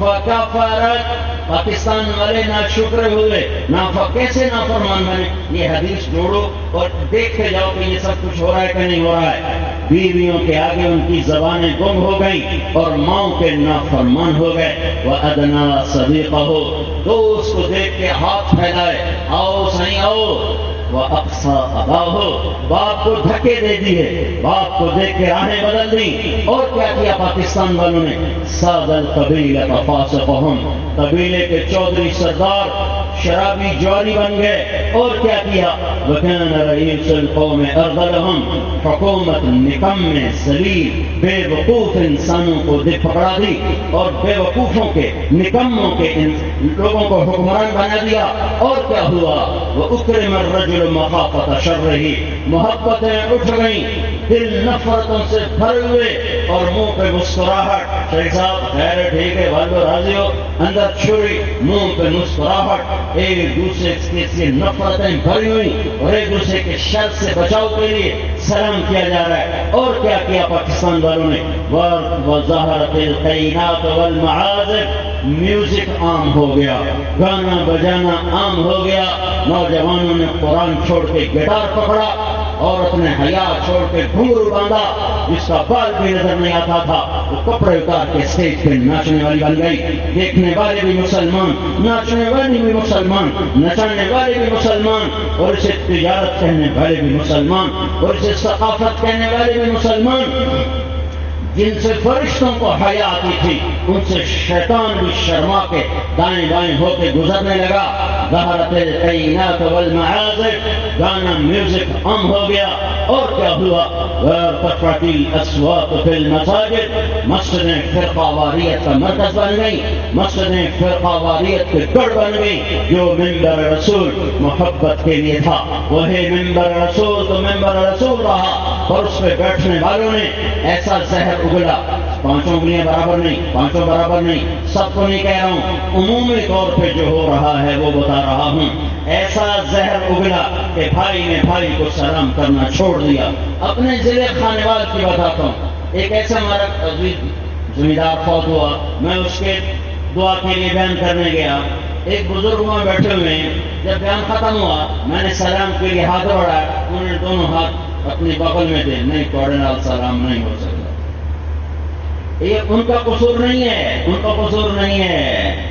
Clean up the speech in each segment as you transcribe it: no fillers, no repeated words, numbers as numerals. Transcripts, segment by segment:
فکفرت، پاکستان والے نہ شکر ہوئے، کیسے نافرمان بنے؟ یہ حدیث جوڑو اور دیکھتے جاؤ کہ یہ سب کچھ ہو رہا ہے کہ نہیں ہو رہا ہے۔ بیویوں کے آگے ان کی زبانیں گم ہو گئیں اور ماؤں کے نافرمان ہو گئے۔ وَأَدْنَا صَدِيقَهُ، دوست کو دیکھ کے ہاتھ پھیلائے، آؤ صحیح آؤ۔ وَأَقْصَى أَبَاهُ، باپ کو دھکے دے دیے، باپ کو دیکھ کے راہیں بدل دی۔ اور کیا کیا پاکستان والوں نے؟ سَادَ الْقَبِيلَةَ فَاسِقُهُمْ، قبیلے کے چودھری سردار شرابی جواری بن گئے۔ اور کیا کیا؟ وَكَانَ رَئِيسُ الْقَوْمِ أَرْذَلَهُمْ، حکومت نکمے ذلیل بے وقوف انسانوں کو پکڑا دی اور بے وقوفوں کے نکموں کے لوگوں کو حکمران بنا دیا۔ اور کیا ہوا؟ وَأُكْرِمَ الرَّجُلُ مخافة شرہ، محبتیں اٹھ گئیں، دل نفرتوں سے بھرے ہوئے اور منہ پہ مسکراہٹ۔ شیخ صاحب خیر ٹھیک ہے، والو راضی ہو، اندر چھری، منہ پہ مسکراہٹ، ایک دوسرے سے نفرتیں بھری ہوئی اور ایک دوسرے کے شر سے بچاؤ کے لیے سلام کیا جا رہا ہے۔ اور کیا کیا پاکستان والوں نے؟ وَظَهَرَتِ الْقَيْنَاتُ وَالْمَعَازِفُ، میوزک عام ہو گیا، گانا بجانا عام ہو گیا۔ نوجوانوں نے قرآن چھوڑ کے گٹار پکڑا اور اپنے حیا چھوڑ کے گھنگرو باندھا، جس کا بال بھی نظر نہیں آتا تھا وہ کپڑے اتار کے اسٹیج پہ ناچنے والی بن گئی۔ دیکھنے والے بھی مسلمان، ناچنے والے بھی مسلمان، نچانے والے بھی مسلمان، اور اسے تجارت کہنے والے بھی مسلمان، اور اسے ثقافت کہنے والے بھی مسلمان۔ جن سے فرشتوں کو حیا آتی تھی ان سے شیطان بھی شرما کے دائیں بائیں ہو کے گزرنے لگا۔ ظہرت القینات والمعازف، گانا میوزک عام ہو گیا۔ اور کیا ہوا؟ وارتفعت الاصوات فی المساجد، مسجدیں فرقہ واریت کا مرکز بن گئی، مسجدیں فرقہ واریت کے گڑھ بن گئی۔ جو ممبر رسول محبت کے لیے تھا وہی ممبر رسول تو ممبر رسول رہا، اور اس پہ بیٹھنے والوں نے ایسا زہر اگلا، پانچوں انگلیاں برابر نہیں، پانچوں برابر نہیں، سب کو نہیں کہہ رہا ہوں، عمومی طور پہ جو ہو رہا ہے وہ بتا رہا ہوں۔ ایسا زہر اگلا کہ بھائی نے بھائی کو سلام کرنا چھوڑ دیا۔ اپنے ضلع خانوال کی بتاتا ہوں، ایک ایسا ہمارا عزیز زمیندار فوت ہوا، میں اس کے دعا کے لیے بیان کرنے گیا، ایک بزرگ وہاں بیٹھے ہوئے ہیں۔ جب بیان ختم ہوا میں نے سلام کے لیے ہاتھ بڑھایا، انہوں نے دونوں ہاتھ اپنی بغل میں دے، نہیں توڑے نال سلام نہیں ہو سکتا۔ یہ ان کا قصور نہیں ہے، ان کا قصور نہیں ہے،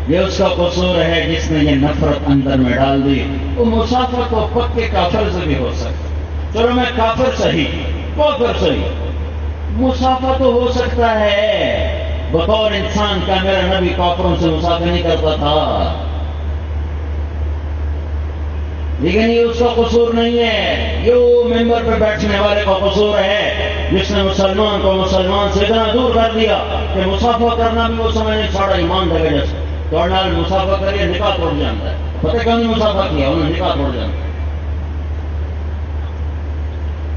یہ اس کا قصور ہے جس نے یہ نفرت اندر میں ڈال دی۔ وہ مسافر کو پکے کافر سے بھی ہو سکتا، چلو میں کافر صحیح، کافر صحیح، مسافر تو ہو سکتا ہے بطور انسان کا۔ میرا نبی کافروں سے مسافر نہیں کرتا تھا، لیکن یہ اس کا قصور نہیں ہے، یہ ممبر پہ بیٹھنے والے کا قصور ہے جس نے مسلمان کو مسلمان سے اتنا دور کر دیا کہ مسافہ کرنا بھی وہ سمجھ نہیں چھوڑا ایمان دے گا۔ جیسے توڑنا مسافہ کریے نکاح توڑ جاتا ہے، پتہ کہاں مسافہ کیا انہوں نے نکاح توڑ جاتا ہے۔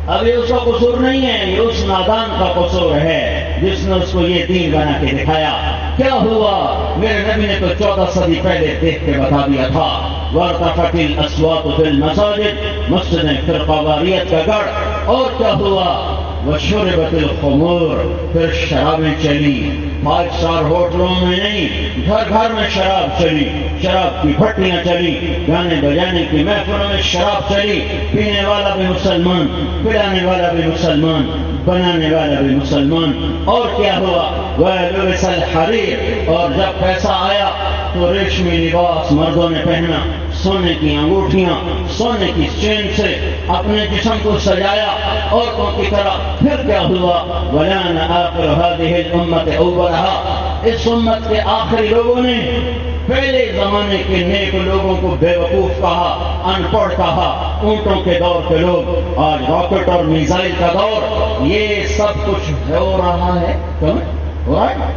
اب یہ اس کا قصور نہیں ہے، یہ اس نادان کا قصور ہے جس نے اس کو یہ دین بنا کے دکھایا۔ کیا ہوا؟ میرے نبی نے تو 14 صدی پہلے دیکھ کے بتا دیا تھا، وارتفعت الاصوات فی المساجد، مسجدیں فرقہ واریت کا گڑھ۔ اور کیا ہوا؟ وشربت الخمور، پھر شرابیں چلی، 5 اسٹار ہوٹلوں میں نہیں، گھر گھر میں شراب چلی، شراب کی بھٹیاں چلی، گانے بجانے کی محفلوں میں شراب چلی، پینے والا بھی مسلمان، پلانے والا بھی مسلمان، بنانے والا بھی مسلمان۔ اور کیا ہوا؟ وَلُبِسَ الْحَرِيرُ، اور جب پیسہ آیا تو ریشمی لباس مردوں نے پہنا، سونے کی انگوٹھیاں، سونے کی چین سے اپنے جسم کو سجایا عورتوں کی طرح۔ پھر کیا ہوا؟ وَلَانَ آخِرُ هَذِهِ الْأُمَّةِ أَوَّلَهَا، اس امت کے آخری لوگوں نے پہلے زمانے کے نیک لوگوں کو بے وقوف کہا، ان پڑھ کہا، اونٹوں کے دور کے لوگ، آج راکٹ اور میزائل کا دور، یہ سب کچھ ہو رہا ہے۔ کیوں ہو رہا ہے؟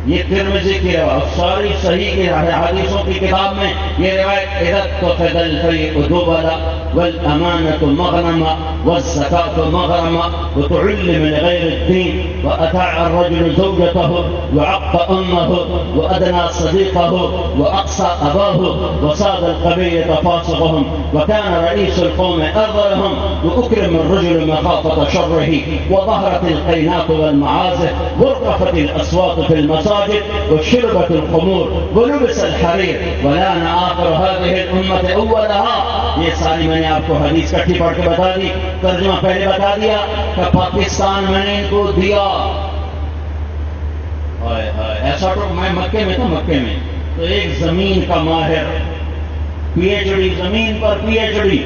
یہ ترمذی کی روایت، ساری صحیح کی حدیثوں کی کتاب میں یہ روایت، اذا الفیء دبلا والامانة مغنما والزکاة مغرما وتعل من غیر الدین وأطاع الرجل زوجته وعق أمه وأدنى صديقه وأقصى أباه وصاد القبيلة فاسقهم وكان رئيس القوم أرذلهم وأكرم الرجل مخافة شره وظهرت القينات والمعازف وارتفعت الأصوات في المساجد المساجد وشربت الخمور ولبس الحرير ولان آخر هذه الأمة أولها. یہ ساری میں نے آپ کو حدیث کٹھی پڑھ کے بتا دی. ترجمہ پہلے بتا دیا کہ پاکستان میں نے ان کو دیا. ایسا تو میں مکے میں تھا، مکے میں تو ایک زمین کا ماہر پی ایچ ڈی، زمین پر پی ایچ ڈی،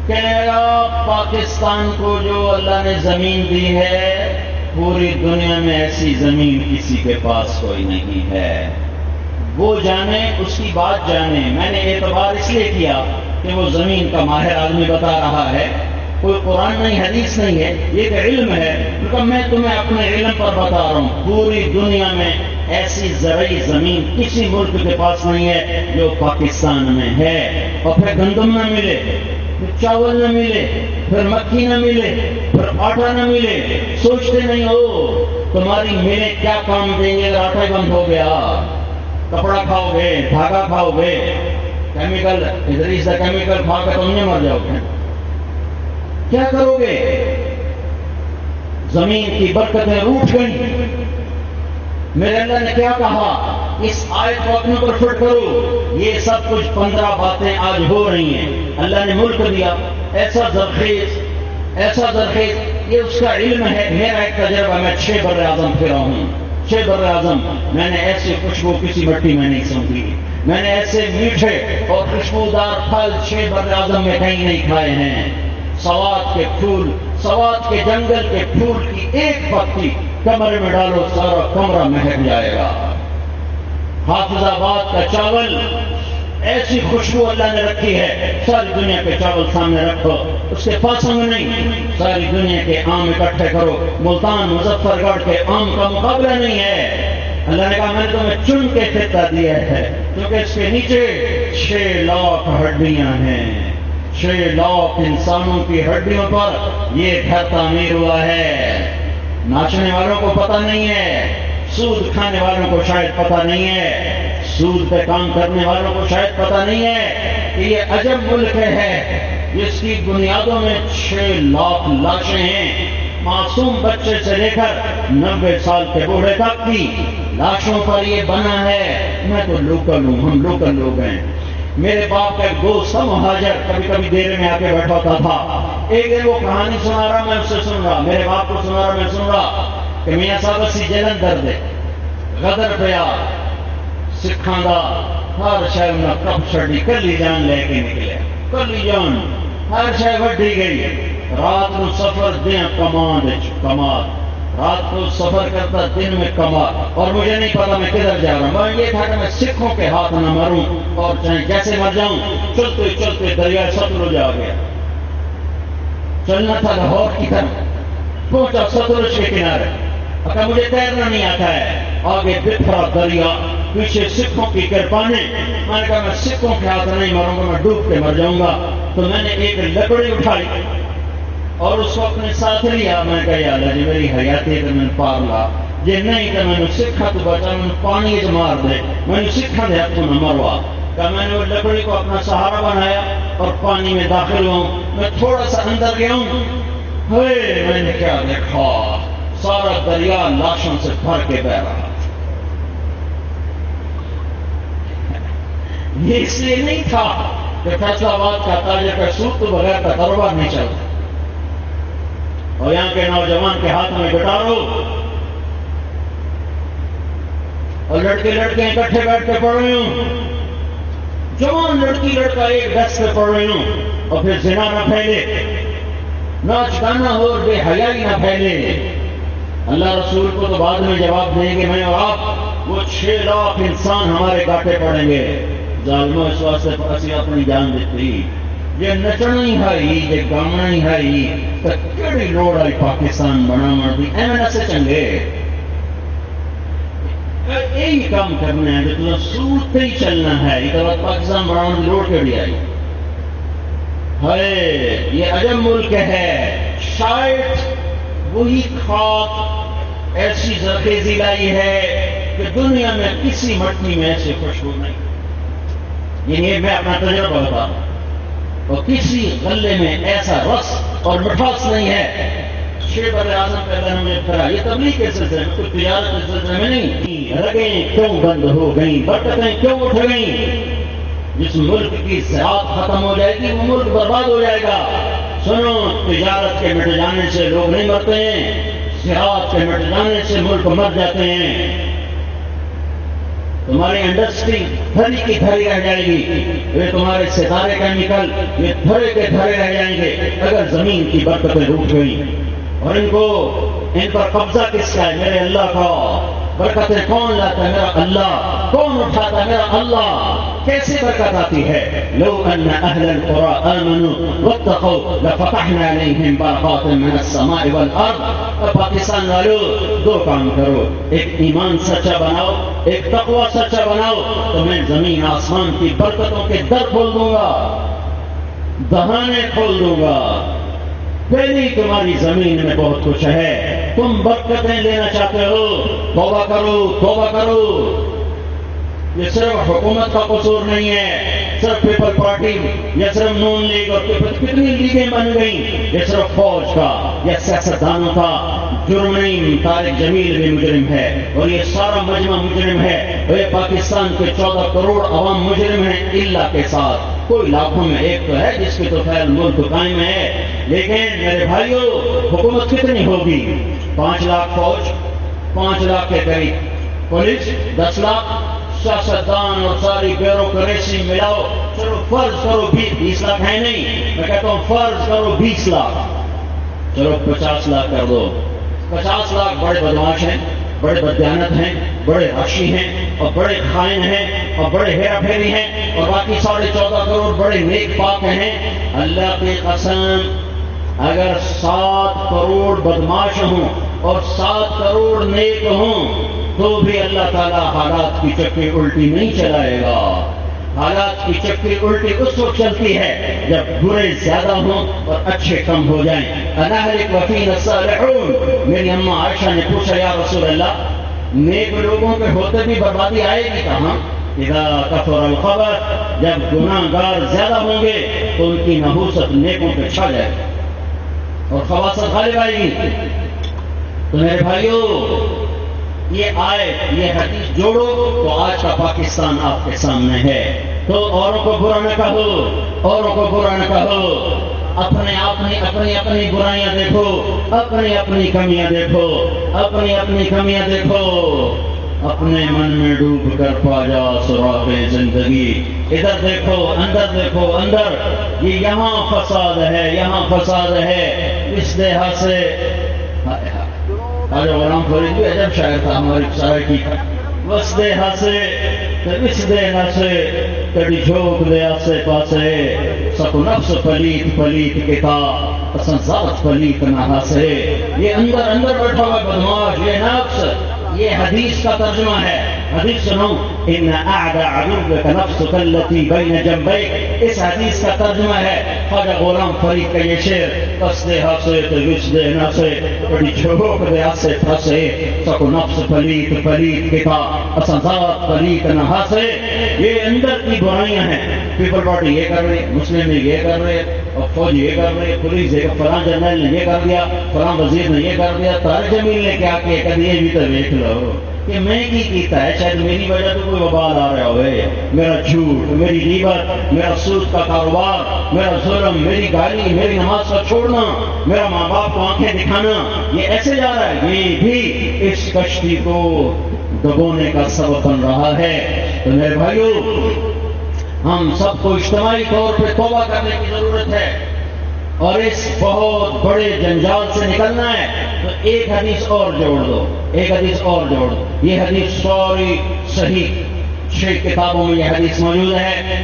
کہنے لگا پاکستان کو جو اللہ نے زمین دی ہے پوری دنیا میں ایسی زمین کسی کے پاس کوئی نہیں ہے. وہ جانے، اس کی بات جانے. میں نے اعتبار اس لیے کیا کہ وہ زمین کا ماہر آدمی بتا رہا ہے، کوئی قرآن نہیں، حدیث نہیں ہے، یہ ایک علم ہے. لیکن میں تمہیں اپنے علم پر بتا رہا ہوں پوری دنیا میں ایسی زرعی زمین کسی ملک کے پاس نہیں ہے جو پاکستان میں ہے. اور پھر گندم نہ ملے، پھر چاول نہ ملے، پھر مکھی نہ ملے، پھر آٹا نہ ملے. سوچتے نہیں ہو تمہاری ملیں کیا کام دیں گے اگر آٹا ہی بند ہو گیا؟ کپڑا کھاؤ گے، دھاگا کھاؤ گے، کیمیکل، ادھر سے کیمیکل کھا کے تم نہیں مر جاؤ گے. کیا کرو گے؟ زمین کی برکتیں روٹ گئی. میرے اللہ نے کیا کہا؟ اس آیت کو اپنے پر فٹ کرو. یہ سب کچھ 15 باتیں آج ہو رہی ہیں. اللہ نے ملک دیا ایسا زرخیز، ایسا زرخیز، یہ اس کا علم ہے. میرا ایک تجربہ، میں 6 بر اعظم پھرا ہوں، 6 بر اعظم. میں نے ایسی خوشبو کسی مٹی میں نہیں سمجھی. میں نے ایسے میٹھے اور خوشبودار پھل 6 بر اعظم میں کہیں نہیں کھائے ہیں. سوات کے پھول، سوات کے جنگل کے پھول کی ایک پتی کمرے میں ڈالو سارا کمرہ مہک جائے گا. حافظ آباد کا چاول، ایسی خوشبو اللہ نے رکھی ہے. ساری دنیا کے چاول سامنے رکھو، اس کے پاسنگ نہیں. ساری دنیا کے آم اکٹھے کرو، ملتان مظفر گڑھ کے آم کا مقابلہ نہیں ہے. اللہ نے کہا میں نے تمہیں چن کے خطہ دیا ہے کیونکہ اس کے نیچے 6 لاکھ ہڈیاں ہیں. 6 لاکھ انسانوں کی ہڈیوں پر یہ گھر تعمیر ہوا ہے. ناچنے والوں کو پتہ نہیں ہے، سود کھانے والوں کو شاید پتہ نہیں ہے، سود پہ کام کرنے والوں کو شاید پتہ نہیں ہے کہ یہ عجب ملک ہے جس کی بنیادوں میں 6 لاکھ لاشیں ہیں. معصوم بچے سے لے کر 90 سال کے بوڑھے تک کی لاشوں پر یہ بنا ہے. میں تو لوکل ہوں، ہم لوکل لوگ ہیں. میرے باپ کا ایک دوست تھا مہاجر، کبھی کبھی دیر میں آ کے بیٹھا ہوتا تھا. ایک دن وہ کہانی سنا رہا، میں اسے سن رہا، میرے باپ کو سنا رہا، میں سن رہا کہ میاں صاحب اسی جلندھر دے غدر پیا سکھاں دا ہر شہر میں کپ چھڑی کلی جان لے کے نکلے. کلی جان ہر شہر وڈی گئی. رات کو سفر دیں کمال، رات کو سفر کرتا دن میں کمال. اور مجھے نہیں پتا میں کدھر جا رہا ہوں. میں یہ تھا کہ میں سکھوں کے ہاتھ نہ مروں اور چاہے جیسے مر جاؤں. چلتے چلتے دریا ستلج آ گیا. چلنا تھا لاہور کی طرف، پہنچا ستلج کے کنارے. اگر مجھے تیرنا نہیں آتا ہے، آگے بکھرا دریا، پیچھے سکھوں کی کرپانیں. میں نے کہا میں سکھوں کے ہاتھ نہیں مروں گا، میں ڈوب کے مر جاؤں گا. تو میں نے ایک لکڑی اٹھائی اور اس کو اپنے ساتھ لیا. میں نے کہا یا اللہ جی میری حیاتی ہے کہ میں نے پار لا، جی نہیں کہ میں نے سکھا تو بچا، میں نے پانی مار دے، میں نے سکھا دے ہاتھ کو نہ مروا. کہ میں نے وہ لکڑی کو اپنا سہارا بنایا اور پانی میں داخل ہوں. میں تھوڑا سا اندر گیا ہوں، میں نے کیا دیکھا، سارا دریا لاشوں سے بھر کے بہ رہا. یہ اس لیے نہیں تھا کہ فیصلہ آباد کا تاجر کا سود تو بغیر کا کاروبار نہیں چلتا. اور یہاں کے نوجوان کے ہاتھ میں گٹارو اور لڑکے لڑکے اکٹھے بیٹھ کے پڑھ رہے ہوں. جوان لڑکی لڑکا ایک ڈیسک پہ پڑھ رہے ہوں. اور پھر زنا نہ پھیلے، ناچ گانا ہو اور بے حیائی نہ پھیلے. اللہ رسول کو تو بعد میں جواب دیں گے میں اور آپ. وہ 6 لاکھ انسان ہمارے گاٹے پڑیں گے. ظالموں اس واسطے اسی اپنی جان دیتی. یہ نچنا ہی ہے، یہ گانا ہی ہے، تو کیڑی لوڑ آئی پاکستان بنانا دی. ایویں نہ سے چنگے یہی کام کرنا ہے جتنا سود پہ ہی چلنا ہے. یہ تو پاکستان بنانا دی لوڑ کے بھی آئی ہے. یہ عجب ملک ہے. شاید وہی خاک ایسی زرخیزی لائی ہے کہ دنیا میں کسی مٹی میں ایسے خوشبو نہیں. یہ میں اپنا تجربہ بتا رہا ہوں. اور کسی غلے میں ایسا رس اور مٹھاس نہیں ہے. 6 بر اعظم پہلے نے مجھے پھرا. یہ تبلیغ کے سلسلے میں، کوئی تجارت کے سلسلے میں نہیں. رگیں کیوں بند ہو گئیں، برکتیں کیوں اٹھ گئیں؟ جس ملک کی زراعت ختم ہو جائے گی وہ ملک برباد ہو جائے گا۔ سنو، تجارت کے مٹ جانے سے لوگ نہیں مرتے ہیں، زراعت کے مٹ جانے سے ملک مر جاتے ہیں۔ تمہاری انڈسٹری دھری کی دھری رہ جائے گی، یہ تمہارے ستارے کیمیکل یہ دھرے کے دھرے رہ جائیں گے اگر زمین کی برکتیں روٹ گئی۔ اور ان پر قبضہ کس کا ہے؟ میرے اللہ کا۔ برکتیں کون لاتا ہے؟ میرا اللہ۔ کون اٹھاتا ہے؟ میرا اللہ۔ کیسے برکت آتی ہے؟ لو ان اہل القرى آمنوا واتقوا لفتحنا علیہم برکات من السماء والارض۔ اور پاکستان والوں، دو کام کرو، ایک ایمان سچا بناؤ، ایک تقوی سچا بناؤ، تو میں زمین آسمان کی برکتوں کے در کھول دوں گا، دہانے کھول دوں گا۔ پہلی تمہاری زمین میں بہت کچھ ہے، تم برکتیں لینا چاہتے ہو، توبہ کرو، توبہ کرو۔ یہ صرف حکومت کا قصور نہیں ہے، صرف پیپل پارٹی یا صرف نون لیگ اور کتنی لیگیں بن گئیں، یہ صرف فوج کا یا سیاستدانوں کا جرم نہیں۔ طارق جمیل بھی مجرم ہے اور یہ سارا مجمع مجرم ہے، اور یہ پاکستان کے 14 کروڑ عوام مجرم ہیں اللہ کے ساتھ۔ کوئی لاکھوں میں ایک تو ہے جس کی تو خیر ملک قائم ہے، لیکن میرے بھائیوں حکومت کتنی ہوگی؟ 5 لاکھ فوج، 5 لاکھ کے قریب پولیس، 10 لاکھ سیاستدان اور ساری بیوروکریسی ملاؤ، چلو فرض کرو 20 لاکھ ہے نہیں، میں کہتا ہوں فرض کرو 20 لاکھ، چلو 50 لاکھ کر دو۔ 50 لاکھ بڑے بدماش ہیں، بڑے بددیانت ہیں، بڑے راشی ہیں اور بڑے خائن ہیں اور بڑے ہیرا پھیری ہیں، اور باقی 14.5 کروڑ بڑے نیک پاک ہیں۔ اللہ کی قسم اگر 7 کروڑ بدماش ہوں اور 7 کروڑ نیک ہوں تو بھی اللہ تعالیٰ حالات کی چکی الٹی نہیں چلائے گا۔ حالات کی چکی الٹی اس وقت چلتی ہے جب برے زیادہ ہوں اور اچھے کم ہو جائیں۔ انہلک وفینا الصالحون، میری اماں عائشہ نے پوچھا یا رسول اللہ نیک لوگوں کے ہوتے بھی بربادی آئے گی کہاں؟ اذا کثر الخبث، جب گناہ گار زیادہ ہوں گے تو ان کی نحوست نیکوں پہ چھا جائے گی اور خباثت غالب آئے گی۔ تو میرے بھائیوں یہ آیت، یہ حدیث جوڑو تو آج کا پاکستان آپ کے سامنے ہے۔ تو اوروں کو برا نہ کہو، اوروں کو برا نہ کہو، اپنی برائیاں دیکھو، اپنی کمیاں دیکھو، اپنی کمیاں دیکھو، اپنے من میں ڈوب کر پا جا سراغ زندگی۔ ادھر دیکھو، اندر دیکھو، اندر یہ یہاں فساد ہے، یہاں فساد ہے، اس لحاظ سے آج غلام فرید بھی عجب شاعر تھا ہماری سرائکی کا۔ وس دے ہاسے اس دے ناسے کڑی جھوک دے آسے پاسے، سکو نفس پلیت پلیت کتاب سنسات پلیت نہ ہاسے۔ یہ اندر بیٹھا ہوا بدماش، یہ نفس، یہ حدیث کا ترجمہ ہے۔ حدیث سنو، ان اعدى عدوك نفسك التي بين جنبيك، اس حدیث کا ترجمہ ہے خواجہ غلام فرید کا یہ شعر۔ کس دے ہاسے تو وچ دے ناسے کڑی جھوک دے آسے پھاسے، سکو نفس پلیت پلیت کتاب سنسات پلیت نہ ہاسے۔ یہ اندر کی برائیاں ہیں، پیپل پارٹی یہ کر رہی، مسلم لیگ یہ کر رہے، اور فوج یہ کر رہے، پولیس یہ، فلاں جنرل نے یہ کر دیا، فلاں وزیر نے یہ کر دیا، طارق جمیل نے کیا کیا، کبھی یہ بھی تو دیکھ لو کہ میں کی کیتا ہے، شاید میری وجہ تو کوئی وبال آ رہا ہوئے، میرا جھوٹ، میری غیبت، میرا سود کا کاروبار، میرا ظلم، میری گالی، میری نماز کا چھوڑنا، میرا ماں باپ کو آنکھیں دکھانا، یہ ایسے جا رہا ہے، یہ بھی اس کشتی کو ڈبونے کا سبب بن رہا ہے۔ تو میرے بھائیوں ہم سب کو اجتماعی طور پہ توبہ کرنے کی ضرورت ہے اور اس بہت بڑے جنجال سے نکلنا ہے۔ تو ایک حدیث اور جوڑ دو، ایک حدیث اور جوڑ دو۔ یہ حدیث ساری صحیح 6 کتابوں میں یہ حدیث موجود ہے۔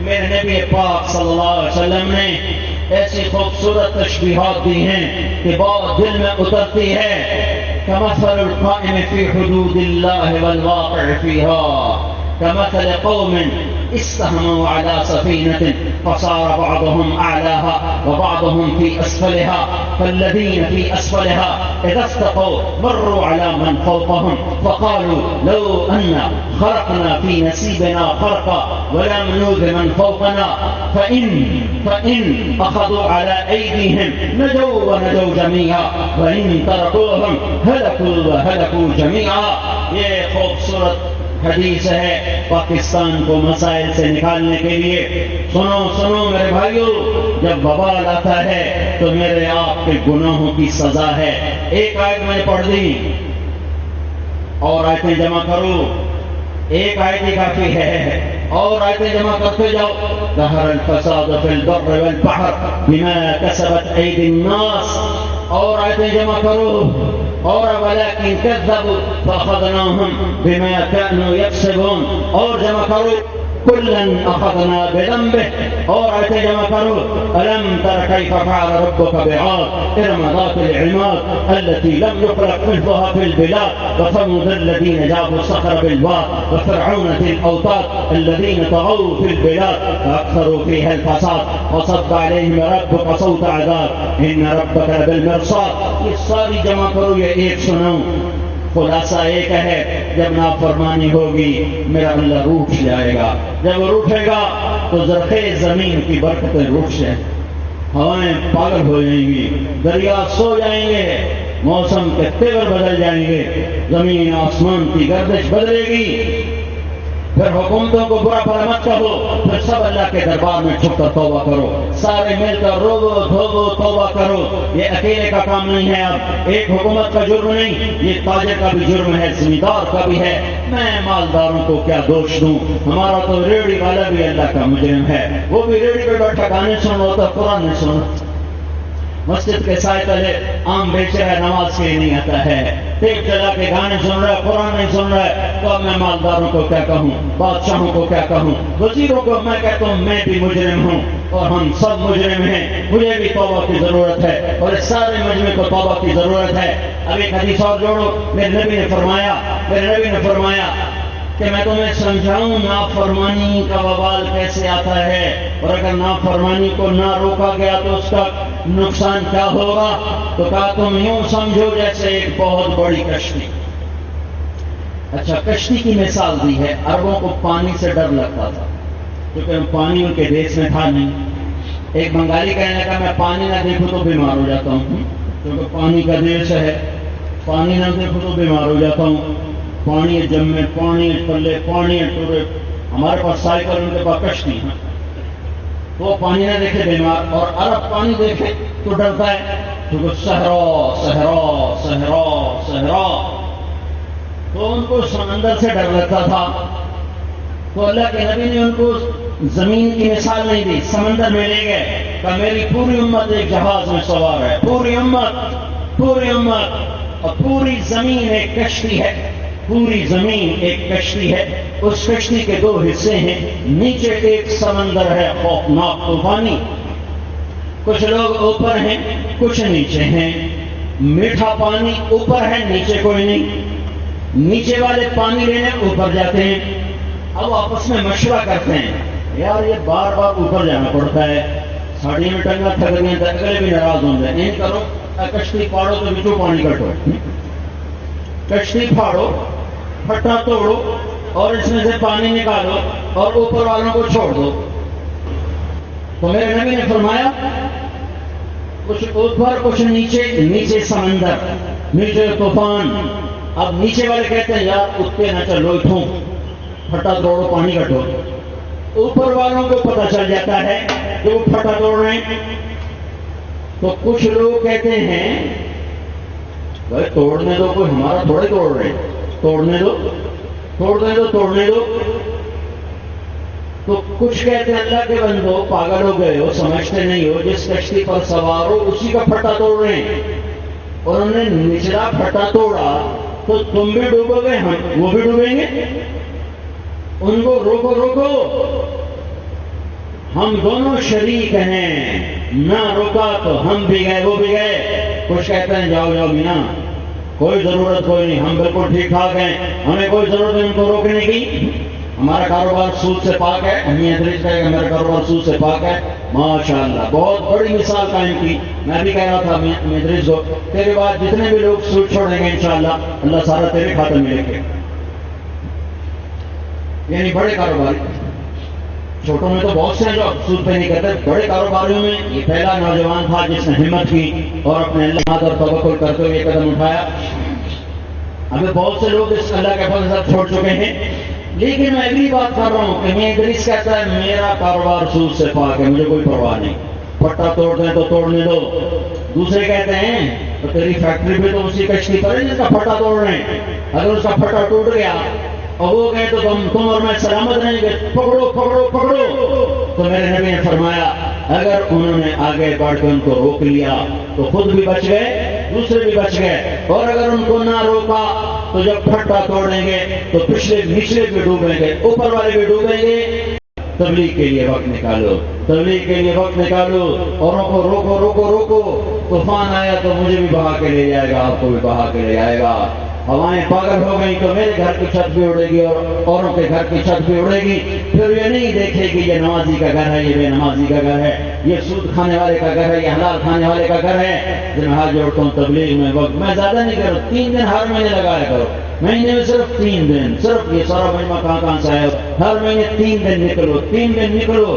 میرے نبی پاک صلی اللہ علیہ وسلم نے ایسی خوبصورت تشبیہات دی ہیں کہ بہت دل میں اترتی ہے۔ کمثل القائم فی حدود اللہ والواقع فیہا، کمثل قوم استهموا على سفينة فصار بعضهم أعلاها وبعضهم في أسفلها فالذين في أسفلها إذا استقوا مروا على من فوقهم فقالوا لو أن خرقنا في نسيبنا خرقا ولم نؤذ من فوقنا فإن أخذوا على أيديهم نجوا ونجوا جميعا وإن تركوهم هلكوا وهلكوا جميعا. یہ خوبصورت حدیث ہے پاکستان کو مسائل سے نکالنے کے لیے. سنو میرے بھائیو، جب وبال آتا ہے تو میرے آپ کے گناہوں کی سزا ہے. ایک آیت میں نے پڑھ دی اور آیتیں جمع کرو، ایک آیت ہی کافی ہے اور آیتیں جمع کرتے جاؤ. ظہر الفساد فی البر والبحر بما کسبت ایدی الناس، اور آیتیں جمع کرو. اور ولكن كذبوا فأخذناهم بما كانوا يكسبون، اور جمع کرو كلا أخذنا بذنبه، اور آیتیں جمع کرو. ألم تر كيف فعل ربك بعاد إرم ذات العماد التي لم يخلق مثلها في البلاد وثمود الذين جابوا الصخر بالواد وفرعون ذي الأوتاد الذين طغوا في البلاد فأكثروا فيها الفساد وصب عليهم ربك صوت عذاب إن ربك لبالمرصاد. یہ ساری جمع کرو، یہ ایک سنو. خلاصہ ایک ہے، جب نافرمانی ہوگی میرا اللہ روٹ جائے گا. جب روٹے گا تو زرخیز زمین کی برکتیں روٹ جائیں، ہوائیں پاگل ہو جائیں گی، دریا سو جائیں گے، موسم کے تیور بدل جائیں گے، زمین آسمان کی گردش بدلے گی. پھر حکومتوں کو برا بھلا مت کہو، پھر سب اللہ کے دربار میں چھپ کر توبہ کرو، سارے مل کر رو دھوبو توبہ کرو. یہ اکیلے کا کام نہیں ہے، اب ایک حکومت کا جرم نہیں، یہ تاجر کا بھی جرم ہے، زمیندار کا بھی ہے. میں مالداروں کو کیا دوش دوں، ہمارا تو ریڑھی والا بھی اللہ کا مجرم ہے، وہ بھی ریڑھی پہ بیٹھا گانے سن رہا ہوتا، قرآن نہیں سن رہا. مسجد کے سائے تلے آم بیچ رہا ہے، نماز کے لیے نہیں آتا ہے، ٹیپ چلا کے گانے سن رہا ہے، قرآن نہیں سن رہا ہے. تو اب میں مالداروں کو کیا کہوں، بادشاہوں کو کیا کہوں، وزیروں کو میں کہتا ہوں میں بھی مجرم ہوں اور ہم سب مجرم ہیں. مجھے بھی توبہ کی ضرورت ہے اور اس سارے مجمع کو توبہ کی ضرورت ہے. اب ایک حدیث اور جوڑو. میرے نبی نے فرمایا کہ میں تمہیں سمجھاؤں نافرمانی کا وبال کیسے آتا ہے، اور اگر نافرمانی کو نہ روکا گیا تو اس کا نقصان کیا ہوگا. تو کہا تم یوں سمجھو جیسے ایک بہت بڑی کشتی. اچھا، کشتی کی مثال دی ہے. عربوں کو پانی سے ڈر لگتا تھا کیونکہ پانی ان کے دیش میں تھا نہیں. ایک بنگالی کہنے کا میں پانی نہ دیکھوں تو بیمار ہو جاتا ہوں، کیونکہ پانی کا دیش ہے، پانی نہ دیکھوں تو بیمار ہو جاتا ہوں. پانی جمے، پانی پلے، پانی ٹورے. ہمارے پاس سائیکل، ان کے پاس کشتی ہے، وہ پانی نہ دیکھے بیمار، اور عرب پانی دیکھے تو ڈرتا ہے کیونکہ صحرا صحرا صحرا صحرا. تو ان کو سمندر سے ڈر لگتا تھا. تو اللہ کے نبی نے ان کو زمین کی مثال نہیں دی، سمندر میں لے گئے کہ میری پوری امت ایک جہاز میں سوار ہے، پوری امت، اور پوری زمین ایک کشتی ہے. پوری زمین ایک کشتی ہے. اس کشتی کے دو حصے ہیں، نیچے ایک سمندر ہے خوفناک طوفانی. کچھ لوگ اوپر ہیں، کچھ نیچے ہیں. میٹھا پانی اوپر ہے، نیچے کوئی نہیں. نیچے والے پانی لینے اوپر جاتے ہیں. اب آپس میں مشورہ کرتے ہیں، یار یہ بار بار اوپر جانا پڑتا ہے، ساڑی میں ٹنگا تھک گئی، اگلے بھی ناراض ہوں گے. نہیں کرو، کشتی پھاڑو تو بچوں پانی کٹو، کشتی پھاڑو، پھٹا توڑو اور اس میں سے پانی نکالو اور اوپر والوں کو چھوڑ دو. تو میرے نبی نے فرمایا کچھ اوپر کچھ نیچے، نیچے سمندر، نیچے طوفان. اب نیچے والے کہتے ہیں یار اٹھتے نہ چلو، اٹھو، پھٹا توڑو، پانی کٹو. اوپر والوں کو پتہ چل جاتا ہے کہ وہ پھٹا توڑ رہے ہیں. تو کچھ لوگ کہتے ہیں بھائی توڑنے دو، کوئی ہمارا تھوڑے توڑ رہے، توڑنے دو. تو کچھ کہتے ہیں اللہ کے بندو پاگل ہو گئے ہو، سمجھتے نہیں ہو، جس کشتی پر سوار ہو اسی کا پھٹا توڑ رہے ہیں. اور انہوں نے نچلا پھٹا توڑا تو تم بھی ڈوبو گے، ہم وہ بھی ڈوبیں گے. ان کو روکو، ہم دونوں شریک ہیں، نہ روکا تو ہم بھی گئے وہ بھی گئے. کچھ کہتے ہیں جاؤ مینا، کوئی ضرورت کوئی نہیں، ہم بالکل ٹھیک ٹھاک ہیں، ہمیں کوئی ضرورت نہیں ان کو روکنے کی، ہمارا کاروبار سود سے پاک ہے. امی ادریس کہے کہ میرا کاروبار سود سے پاک ہے. ماشاءاللہ بہت بڑی مثال قائم کی. میں بھی کہہ رہا تھا امی ادریس کو تیرے بعد جتنے بھی لوگ سود چھوڑیں گے انشاءاللہ اللہ سارا تیرے کھاتے میں لے کے. یعنی بڑے کاروباری. چھوٹوں میں تو بہت سے ہیں جو سود پہ نہیں کرتے. بڑے کاروباریوں میں یہ پہلا نوجوان تھا جس نے ہمت کی اور اپنے اللہ اور توکل کرتے ہوئے یہ قدم اٹھایا. ابھی بہت سے لوگ اس اللہ کے فضل سے چھوڑ چکے ہیں. لیکن میں اگلی بات کر رہا ہوں کہ میں ادریس کہتا ہے میرا کاروبار سود سے پاک ہے, مجھے کوئی پرواہ نہیں, پٹا توڑ دیں تو توڑنے دو. دوسرے کہتے ہیں تو تیری فیکٹری بھی تو اسی کشتی پر ہے جس کا پٹا توڑ رہے ہیں. اگر اس کا پٹا ٹوٹ گیا اور وہ کہے تو تم اور میں سلامت رہیں گے, پکڑو پکڑو پکڑو. تو میرے نبی نے فرمایا اگر انہوں نے آگے بڑھ کے ان کو روک لیا تو خود بھی بچ گئے, دوسرے بھی بچ گئے. اور اگر ان کو نہ روکا تو جب پھٹا توڑیں گے تو پچھلے نچلے بھی ڈوبیں گے, اوپر والے بھی ڈوبیں گے. تبلیغ کے لیے وقت نکالو, تبلیغ کے لیے وقت نکالو. اوروں کو روکو روکو روکو. طوفان آیا تو مجھے بھی بہا کے لے جائے گا, آپ کو بھی بہا کے لے جائے گا. ہوائیں پاگل ہو گئی تو میرے گھر کی چھت بھی اڑے گی اور اوروں کے گھر کی چھت بھی اڑے گی. پھر یہ نہیں دیکھے کہ یہ نمازی کا گھر ہے, یہ بے نمازی کا گھر ہے, یہ سود کھانے والے کا گھر ہے, یہ حلال کھانے والے کا گھر ہے. جن ہاتھ جوڑتا ہوں تبلیغ میں وقت میں زیادہ نہیں کروں, 3 دن ہر مہینے لگایا کرو. مہینے میں صرف 3 دن, صرف یہ سارا مجمع کہاں سے آیا, ہر مہینے 3 دن نکلو, 3 دن نکلو.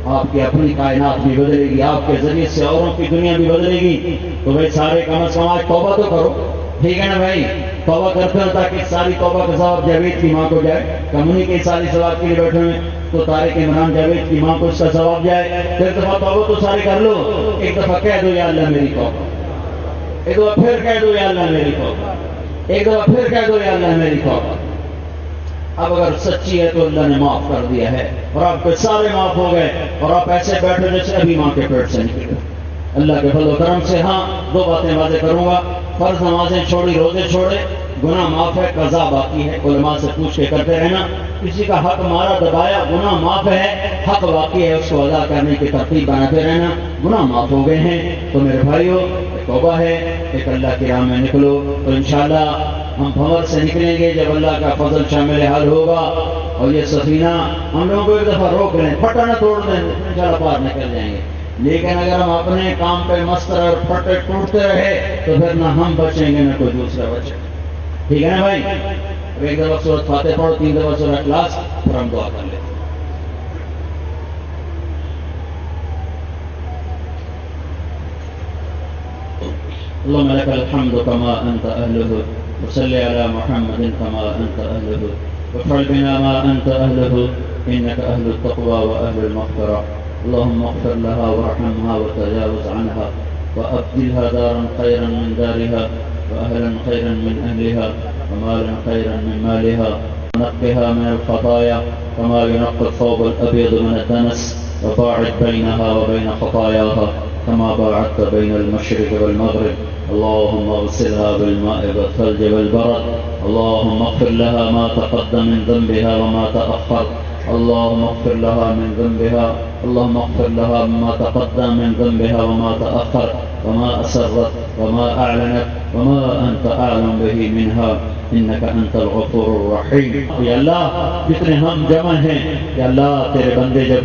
آپ کی اپنی کائنات بھی بدلے گی, آپ کے ذریعے سے اوروں کی دنیا بھی بدلے گی. تو بھائی سارے کم از کم آج توبہ تو کرو, ٹھیک ہے نا بھائی. توبہ کرتے ہو تاکہ ساری توبہ کا ثواب جاوید کی ماں کو جائے. کمونی کے ساری ثواب کے لیے بیٹھے ہوئے تو طارق عمران جاوید کی ماں کو اس کا ثواب جائے. ایک دفعہ توبہ تو ساری کر لو, ایک دفعہ کہہ دو یا اللہ میری توبہ, ایک دفعہ پھر کہہ دو یا اللہ میری توبہ, ایک دفعہ پھر کہہ دو یا اللہ میری توبہ. اب اگر سچی ہے تو اللہ نے معاف کر دیا ہے اور آپ کے سارے معاف ہو گئے اور آپ ایسے بیٹھے جیسے ابھی ماں کے پیٹ سے نکلے. اللہ کے فضل و کرم سے. ہاں 2 باتیں واضح کروں گا. فرض نمازیں چھوڑی, روزے چھوڑے, گناہ معاف ہے, قضا باقی ہے. علماء سے پوچھ کے کرتے رہنا. کسی کا حق مارا دبایا, گناہ معاف ہے, حق باقی ہے, اس کو ادا کرنے کی ترتیب بناتے رہنا. گناہ معاف ہو گئے ہیں تو میرے بھائیو ایک توبہ ہے, ایک اللہ کی راہ میں نکلو. تو انشاءاللہ ہم بھنور سے نکلیں گے جب اللہ کا فضل شامل حال ہوگا. اور یہ سفینہ ہم لوگوں کو ایک دفعہ روک لیں, پھٹا نہ توڑ دیں, انشاءاللہ پار نکل جائیں گے. لیکن اگر ہم اپنے کام پہ مست اور پھٹے ٹوٹتے رہے تو پھر نہ ہم بچیں گے نہ کوئی دوسرا بچے. ٹھیک ہے نا بھائی. اب ایک دفعہ سورۃ فاتحہ پڑھو, 3 دفعہ سورۃ اخلاص, پھر ہم دعا کر لیتے. اللهم لك الحمد كما أنت أهله, وصل على محمد كما أنت أهله, وافعل بنا ما أنت أهله, إنك أهل التقوى وأهل المغفرة. اللهم اغفر لها وارحمها وتجاوز عنها, وأبدلها دارا خيرا من دارها, وأهلا خيرا من أهلها, ومالا خيرا من مالها. ونقها من الخطايا كما ينقى الثوب الأبيض من الدنس, وباعد بينها وبين خطاياها كما باعدت بين المشرق والمغرب. اللهم اغسلها بالماء والثلج والبرد. اللهم اغفر لها ما تقدم من ذنبها وما تأخر. اللهم اغفر لها من ذنبها, اللهم اغفر لها ما تقدم من ذنبها وما تأخر, وما أسرت وما أعلنت وما أنت أعلم به منها, إنك أنت الغفور الرحيم. یا اللہ جتنے ہم جمع ہیں, یا اللہ تیرے بندے جب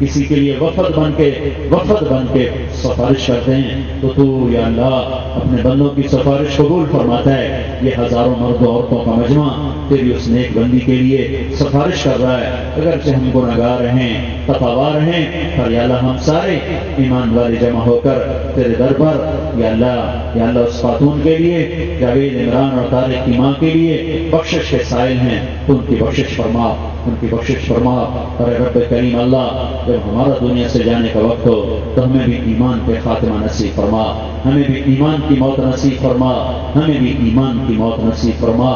کسی کے لیے وفد بن کے سفارش کرتے ہیں تو تو یا اللہ اپنے بندوں کی سفارش قبول فرماتا ہے. یہ ہزاروں مرد و عورتوں کا مجمع تیری اس نیک بندی کے لیے سفارش کر رہا ہے. اگرچہ ہم گناہگار ہیں, خطاوار ہیں, پر یا اللہ ہم سارے ایمان والے جمع ہو کر تیرے در پر یا اللہ اس خاتون کے لیے, جاوید عمران اور طارق کی ماں کے لیے بخشش کے سائل ہیں. تو ان کی بخشش فرما, ان کی بخشش فرما. اور رب کریم اللہ جب ہمارا دنیا سے جانے کا وقت ہو تو ہمیں بھی ایمان پہ خاتمہ نصیب فرما, ہمیں بھی ایمان کی موت نصیب فرما, ہمیں بھی ایمان کی موت نصیب فرما.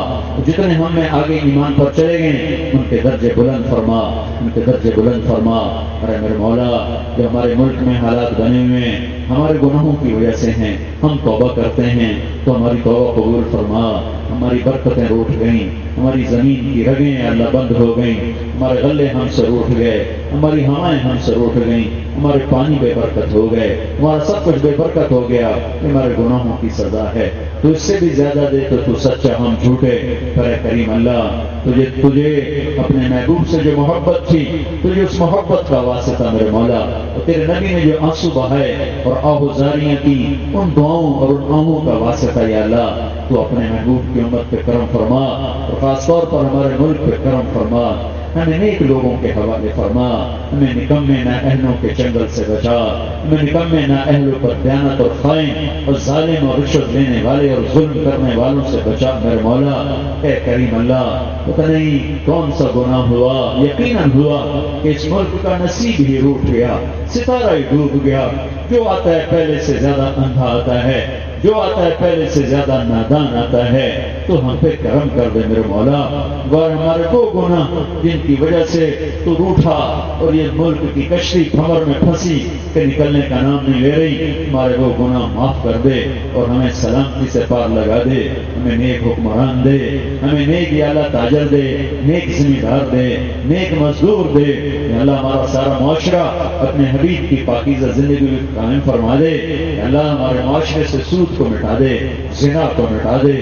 جتنے ہم میں آگے ایمان پر چلے گئے ان کے درجے بلند فرما, ان کے درجے بلند فرما. ارے میرے مولا جو ہمارے ملک میں حالات بنے ہوئے ہیں ہمارے گناہوں کی وجہ سے ہیں, ہم توبہ کرتے ہیں تو ہماری توبہ قبول فرما. ہماری برکتیں روٹ گئیں, ہماری زمین کی رگیں اللہ بند ہو گئیں, ہمارے غلے ہم سے روٹ گئے, ہماری ہوائیں ہم سے روٹ گئیں. ہمارے پانی بے برکت ہو گئے، ہمارا سب کچھ بے برکت ہو گیا، ہمارے گناہوں کی سزا ہے، تو اس سے بھی زیادہ دے تو تو سچا ہم جھوٹے۔ پر اے کریم اللہ، تجھے اپنے محبوب سے جو محبت تھی، تجھے اس محبت کا واسطہ میرے مولا، اور تیرے نبی نے جو آنسو بہائے اور آہوزاریاں کی، ان دعاؤں اور ان آہوں کا واسطہ یا اللہ تو اپنے محبوب کی امت پہ کرم فرما، اور خاص طور پر ہمارے ملک پہ کرم فرما، ہمیں نیک لوگوں کے حوالے فرما، ہمیں نکمے نا اہلوں کے چنگل سے بچا، ہمیں نکمے نا اہلوں پر دیانت اور خائن اور ظالم اور رشوت لینے والے اور ظلم کرنے والوں سے بچا میرے مولا۔ اے کریم اللہ، پتہ نہیں کون سا گناہ ہوا، یقیناً ہوا کہ اس ملک کا نصیب ہی روٹ گیا، ستارہ ہی ڈوب گیا، جو آتا ہے پہلے سے زیادہ اندھا آتا ہے، جو آتا ہے پہلے سے زیادہ نادان آتا ہے، تو ہم پہ کرم کر دے میرے مولا۔ اور ہمارے وہ گناہ جن کی وجہ سے تو روٹھا اور یہ ملک کی کشتی بھنور میں پھنسی کہ نکلنے کا نام نہیں لے رہی، ہمارے وہ گناہ معاف کر دے اور ہمیں سلامتی سے پار لگا دے، ہمیں نیک حکمران دے، ہمیں نیک اعلیٰ تاجر دے، نیک زمیندار دے، نیک مزدور دے۔ یا اللہ ہمارا سارا معاشرہ اپنے حبیب کی پاکیزہ زندگی میں قائم فرما دے۔ یا اللہ ہمارے معاشرے سے سود کو مٹا دے، زنا کو مٹا دے،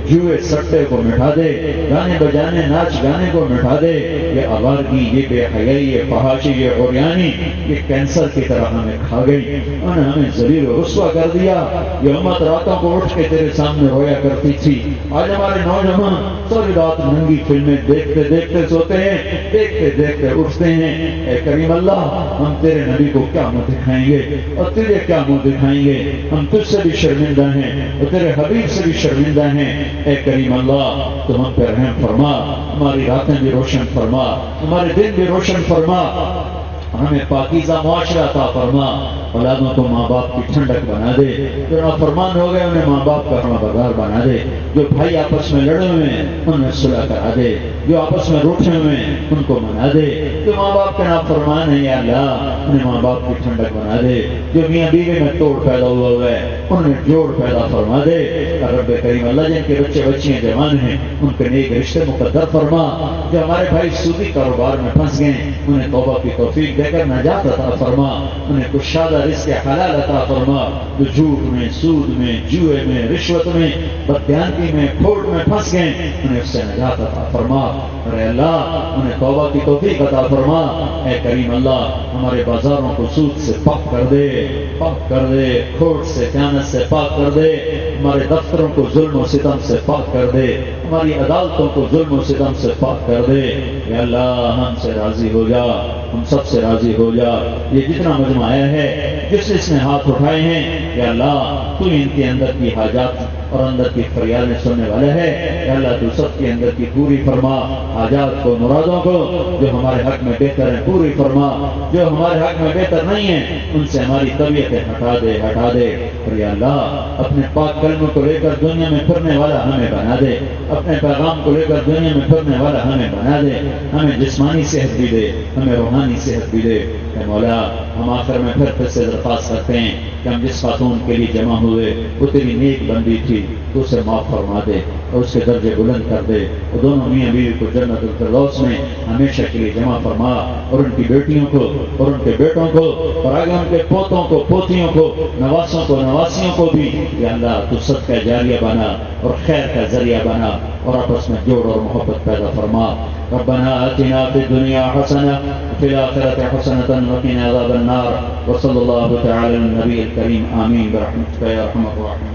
جوئے سٹے کو مٹا دے، گانے بجانے ناچ گانے کو مٹا دے، یہ آوارگی، یہ بے حیائی، یہ فحاشی، یہ عریانی، یہ کینسر کی طرح ہمیں کھا گئی، انہوں نے ہمیں ذلیل و رسوا کر دیا۔ یہ امت راتوں کو اٹھ کے تیرے سامنے رویا کرتی تھی، آج ہمارے نوجوان ساری رات ننگی فلمیں دیکھتے دیکھتے سوتے ہیں، دیکھتے دیکھتے اٹھتے ہیں۔ اے کریم اللہ، ہم تیرے نبی کو کیا منہ دکھائیں گے اور تجھے کیا منہ دکھائیں گے؟ ہم تجھ سے بھی شرمندہ ہیں اور تیرے حبیب سے بھی شرمندہ ہیں۔ اے کریم اللہ، تو ہم پہ رحم فرما، ہماری راتیں بھی روشن فرما، ہمارے دن بھی روشن فرما، ہمیں پاکیزہ معاشرہ عطا فرما، اولادوں کو ماں باپ کی ٹھنڈک بنا دے، جو نافرمان ہو گئے انہیں ماں باپ کا فرما بردار بنا دے، جو بھائی آپس میں لڑے ہوئے ہیں انہیں صلح کرا دے، جو آپس میں روٹھے ہوئے ہیں ان کو منا دے، جو ماں باپ کے نافرمان ہیں یا اللہ انہیں ماں باپ کی ٹھنڈک بنا دے، جو میاں بیوی میں توڑ پیدا ہوا ہے انہیں جوڑ پیدا فرما دے۔ رب کریم اللہ، جن کے بچے بچیاں جوان ہیں ان کے نیک رشتے مقدر فرما، جو ہمارے بھائی سودی کاروبار میں پھنس گئے انہیں توبہ کی توفیق دے کر نجات عطا فرما، انہیں کشادہ رزق حلال عطا فرما، جو جھوٹ میں، سود میں، جوئے میں، رشوت میں، بددیانتی میں، کھوٹ میں پھنس گئے انہیں اس سے نجات عطا فرما۔ اے اللہ، انہیں توبہ کی توفیق عطا فرما۔ اے کریم اللہ، ہمارے بازاروں کو سود سے پاک کر دے، پاک کر دے، کھوٹ سے، خیانت سے پاک کر دے، ہمارے دفتروں کو ظلم و ستم سے پاک کر دے، ہماری عدالتوں کو ظلم و ستم سے پاک کر دے۔ اے اللہ، ہم سے راضی ہو جا، ہم سب سے راضی ہو جا۔ یہ جتنا مجمع آیا ہے، جس جس نے ہاتھ اٹھائے ہیں، یا اللہ تو ان کے اندر کی حاجات اور اندر کی فریادیں سننے والا ہے۔ یا اللہ تو سب کے اندر کی پوری فرما، حاجات کو، مرادوں کو، جو ہمارے حق میں بہتر ہیں پوری فرما، جو ہمارے حق میں بہتر نہیں ہیں ان سے ہماری طبیعتیں ہٹا دے، ہٹا دے۔ اور یا اللہ اپنے پاک کلموں کو لے کر دنیا میں پھرنے والا ہمیں بنا دے، اپنے پیغام کو لے کر دنیا میں پھرنے والا ہمیں بنا دے، ہمیں جسمانی صحت بھی دے، ہمیں روحانی صحت بھی دے۔ اے مولا، ہم آخر میں پھر سے درخواست کرتے ہیں کہ ہم جس خاتون کے لیے جمع ہوئے وہ تیری نیک بندی تھی، تو اسے معاف فرما دے اور اس کے درجے بلند کر دے، اور دونوں میاں بیوی کو جنت الفردوس میں ہمیشہ کے لیے جمع فرما، اور ان کی بیٹیوں کو اور ان کے بیٹوں کو اور آگے ان کے پوتوں کو، پوتیوں کو، نواسوں کو، نواسیوں کو بھی یا اللہ تو صدقہ جاریہ بنا اور خیر کا ذریعہ بنا، اور آپس میں جوڑ اور محبت پیدا فرما۔ ربنا آتنا فی الدنیا حسنہ وفی الآخرۃ حسنۃ وقنا عذاب النار، وصلی اللہ تعالی علی النبی الکریم، آمین برحمتک یا ارحم الراحمین۔